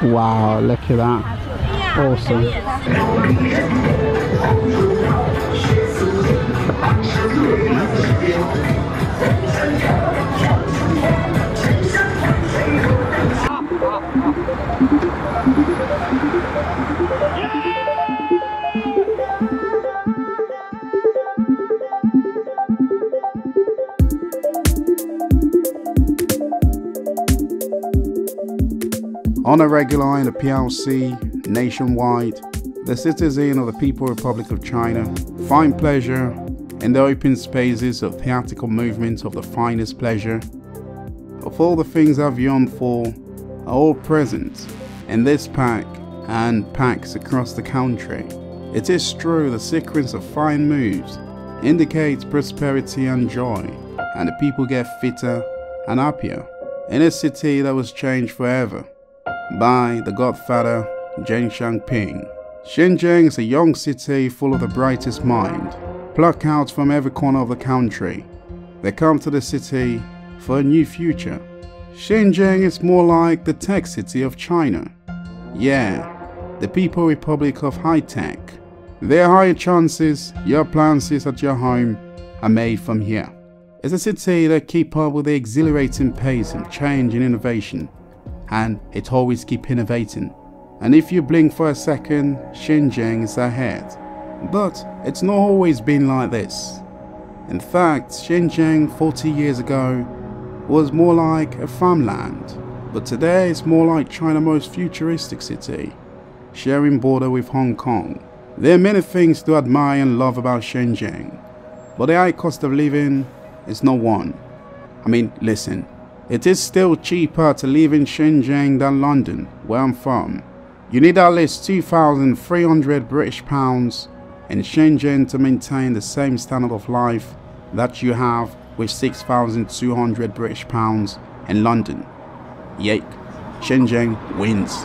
Wow, look at that. Awesome. On a regular in the PRC, nationwide, the citizen of the People's Republic of China find pleasure in the open spaces of theatrical movements of the finest pleasure. Of all the things I've yearned for are all present in this pack and packs across the country. It is true the sequence of fine moves indicates prosperity and joy, and the people get fitter and happier in a city that was changed forever by the godfather Deng Xiaoping. Shenzhen is a young city full of the brightest mind, plucked out from every corner of the country. They come to the city for a new future. Shenzhen is more like the tech city of China. Yeah, the People's Republic of high tech. There are higher chances your appliances at your home are made from here. It's a city that keeps up with the exhilarating pace of change and innovation, and it always keeps innovating. And if you blink for a second, Shenzhen is ahead. But it's not always been like this. In fact, Shenzhen 40 years ago was more like a farmland, but today it's more like China's most futuristic city, sharing border with Hong Kong. There are many things to admire and love about Shenzhen, but the high cost of living is not one. I mean, listen, it is still cheaper to live in Shenzhen than London, where I'm from. You need at least 2,300 British pounds in Shenzhen to maintain the same standard of life that you have with 6,200 British pounds in London. Yake, Shenzhen wins.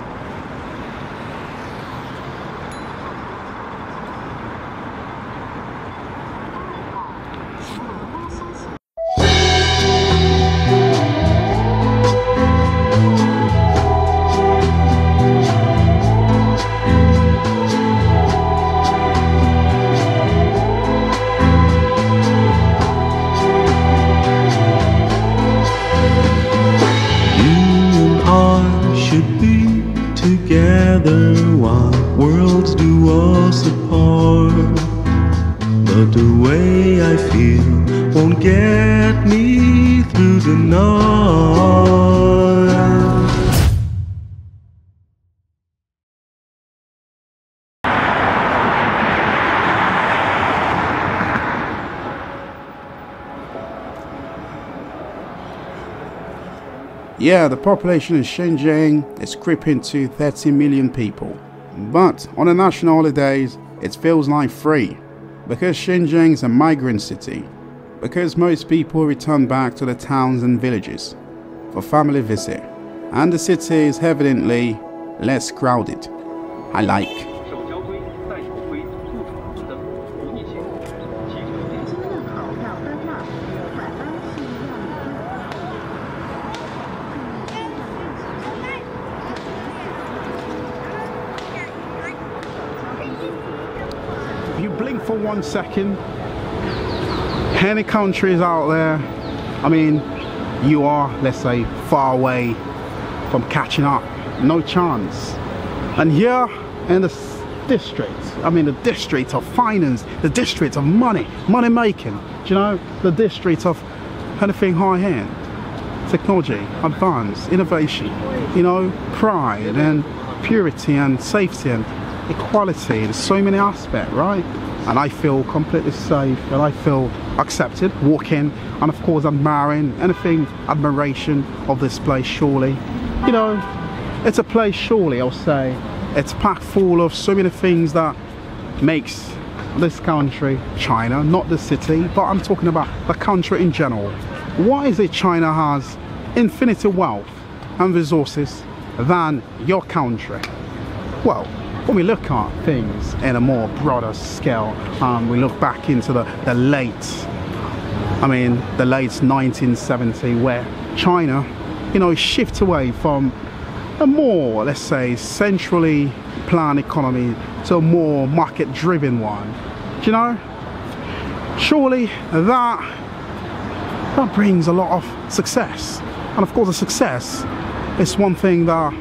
Together while worlds do us apart, but the way I feel won't get me through the night. Yeah, the population in Shenzhen is creeping to 30 million people. But on the national holidays, it feels like free. Because Shenzhen is a migrant city. Because most people return back to the towns and villages for family visit. And the city is evidently less crowded. I like. You blink for 1 second, any countries out there, I mean, you are, let's say, far away from catching up, no chance. And here in the district, I mean the district of finance, the district of money making, do you know, the district of anything high-end, technology, advance, innovation, you know, pride and purity and safety and equality. There's so many aspects, right? And I feel completely safe and I feel accepted walking, and of course admiring anything, admiration of this place. Surely, you know, it's a place, surely I'll say, it's packed full of so many things that makes this country, China, not the city, but I'm talking about the country in general. Why is it China has infinite wealth and resources than your country? Well, when we look at things in a more broader scale, we look back into the late 1970s, where China, you know, shift away from a more, let's say, centrally planned economy to a more market-driven one. Do you know? Surely that brings a lot of success. And of course, the success is one thing that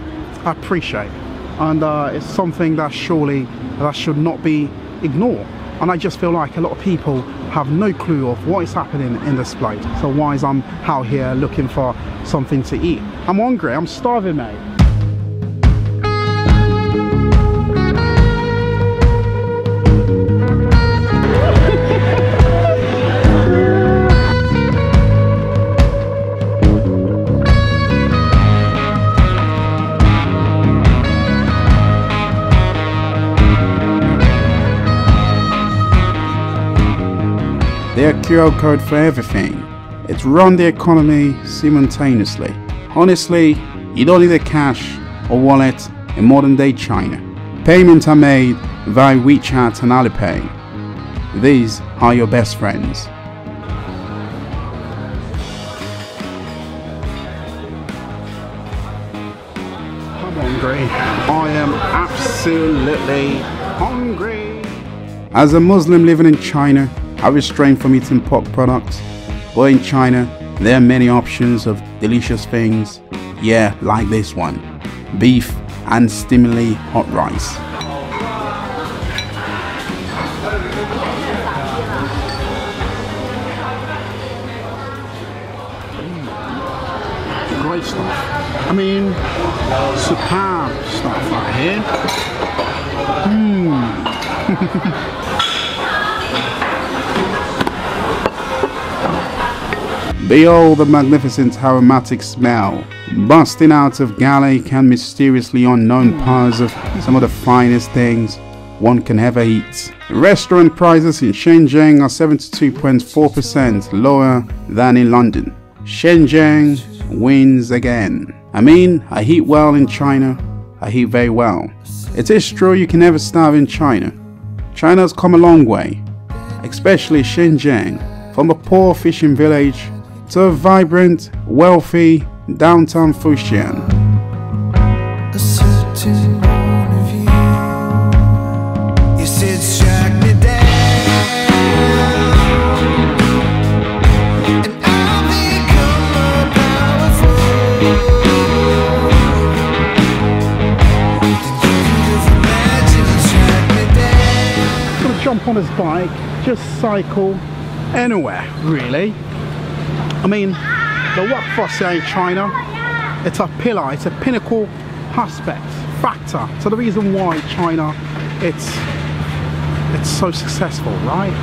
I appreciate, and it's something that surely that should not be ignored. And I just feel like a lot of people have no clue of what is happening in this place. So why is I'm out here looking for something to eat? I'm hungry, I'm starving, mate. Their QR code for everything. It's run the economy simultaneously. Honestly, you don't need a cash or wallet in modern day China. Payments are made via WeChat and Alipay. These are your best friends. I'm hungry. I am absolutely hungry. As a Muslim living in China, I refrain from eating pork products, but in China there are many options of delicious things, yeah, like this one, beef and steamingly hot rice. Great stuff. I mean, superb stuff right here. Behold the magnificent aromatic smell bursting out of garlic and mysteriously unknown parts of some of the finest things one can ever eat. Restaurant prices in Shenzhen are 72.4% lower than in London. Shenzhen wins again. I mean, I eat well in China. I eat very well. It is true you can never starve in China. China has come a long way, especially Shenzhen, from a poor fishing village to a vibrant, wealthy downtown Fujian. A certain point of view, you said strike me down, and I'll become more powerful than you could have imagined. Strike me down. Gonna jump on his bike, just cycle anywhere, really. I mean, the workforce here in China, it's a pillar, it's a pinnacle aspect, factor. So the reason why China, it's so successful, right?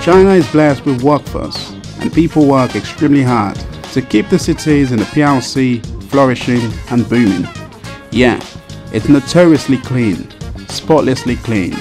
China is blessed with workforce, and people work extremely hard to keep the cities in the PRC flourishing and booming. Yeah, it's notoriously clean, spotlessly clean.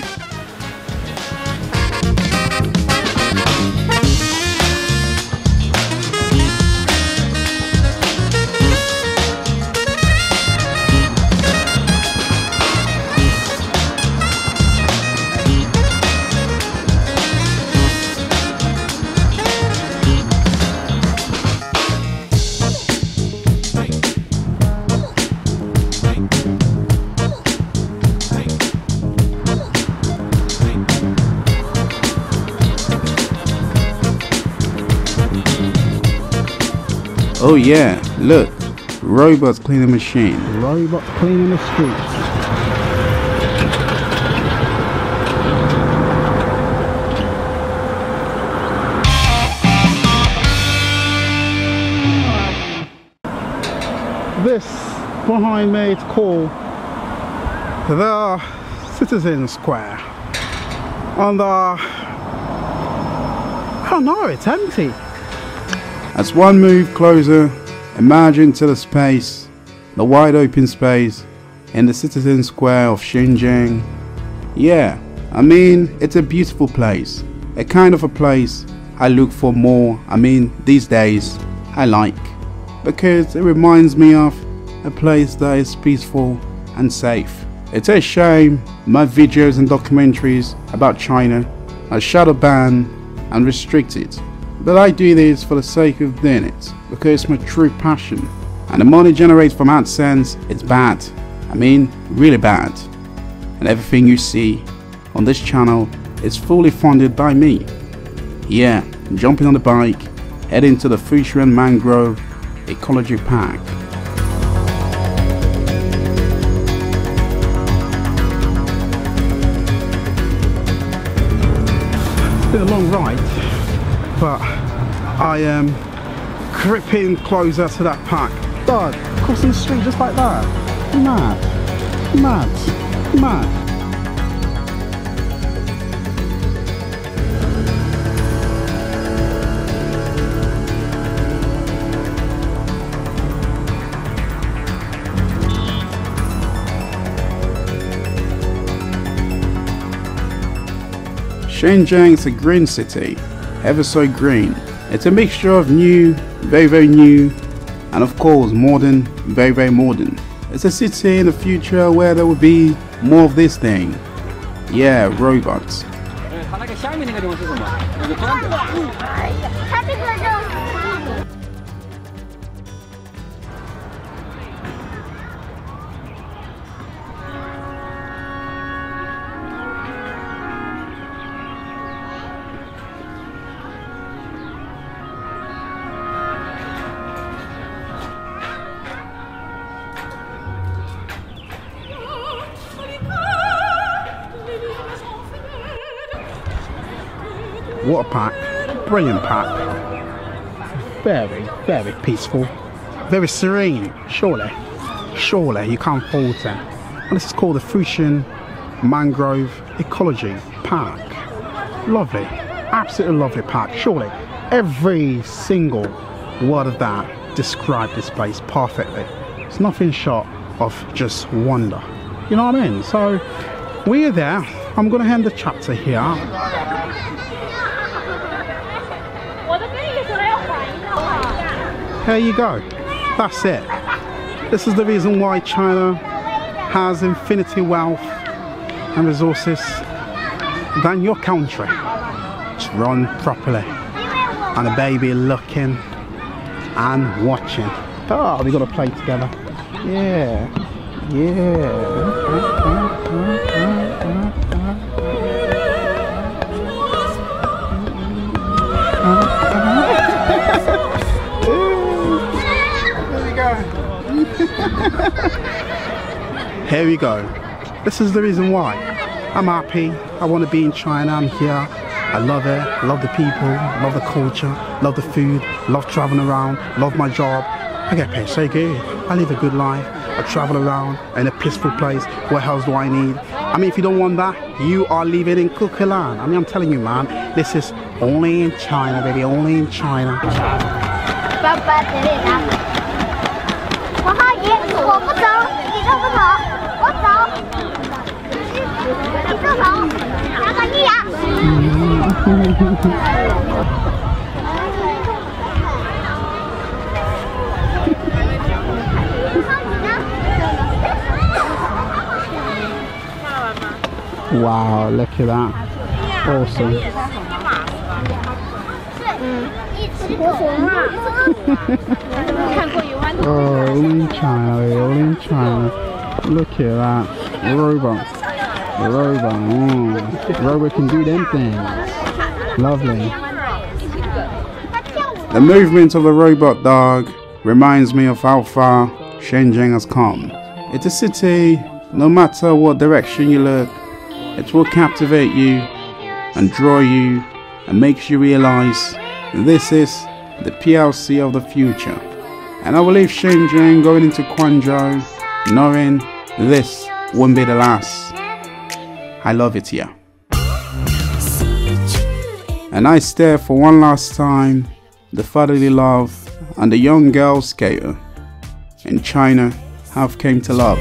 Oh yeah, look, robots cleaning machine. Robots cleaning the streets. This behind me, it's called the Citizen Square. And I don't know, it's empty. As one move closer, imagine to the space, the wide open space in the Citizen Square of Shenzhen. Yeah, I mean, it's a beautiful place, a kind of a place I look for more. I mean, these days I like, because it reminds me of a place that is peaceful and safe. It's a shame my videos and documentaries about China are shadow banned and restricted but I do this for the sake of doing it, because it's my true passion. And the money generated from AdSense is bad. I mean, really bad. And everything you see on this channel is fully funded by me. Yeah, jumping on the bike, heading to the Futuristic Mangrove Ecology Park. It's been a long ride, but I am creeping closer to that park. Dog, crossing the street just like that. Mad, mad, mad. Shenzhen is a green city, ever so green. It's a mixture of new, very new, and of course modern, very modern. It's a city in the future where there will be more of this thing. Yeah, robots. What a pack, brilliant pack, very peaceful, very serene, surely you can't fault it. And this is called the Futuristic Mangrove Ecology Park. Lovely, absolutely lovely park. Surely every single word of that describes this place perfectly. It's nothing short of just wonder, you know what I mean? So we're there. I'm gonna end the chapter here. There you go, that's it. This is the reason why China has infinity wealth and resources than your country. Just run properly and the baby looking and watching. Oh, we gotta play together. Yeah. Here we go. This is the reason why I'm happy. I want to be in China. I'm here. I love it. Love the people. Love the culture. Love the food. Love traveling around. Love my job. I get paid so good. I live a good life. I travel around in a peaceful place. What else do I need? I mean, if you don't want that, you are living in cuckoo land. I mean, I'm telling you, man, this is only in China, baby. Only in China. Wow, look at that. Awesome. Oh, only in China, only in China. Look at that. Robot. Robot can do them things. Lovely. The movement of the robot dog reminds me of how far Shenzhen has come. It's a city, no matter what direction you look, it will captivate you and draw you and makes you realize this is the PRC of the future. And I will leave Shenzhen going into Guangzhou knowing this won't be the last. I love it here. And I stare for one last time the fatherly love and the young girl skater in China have came to love.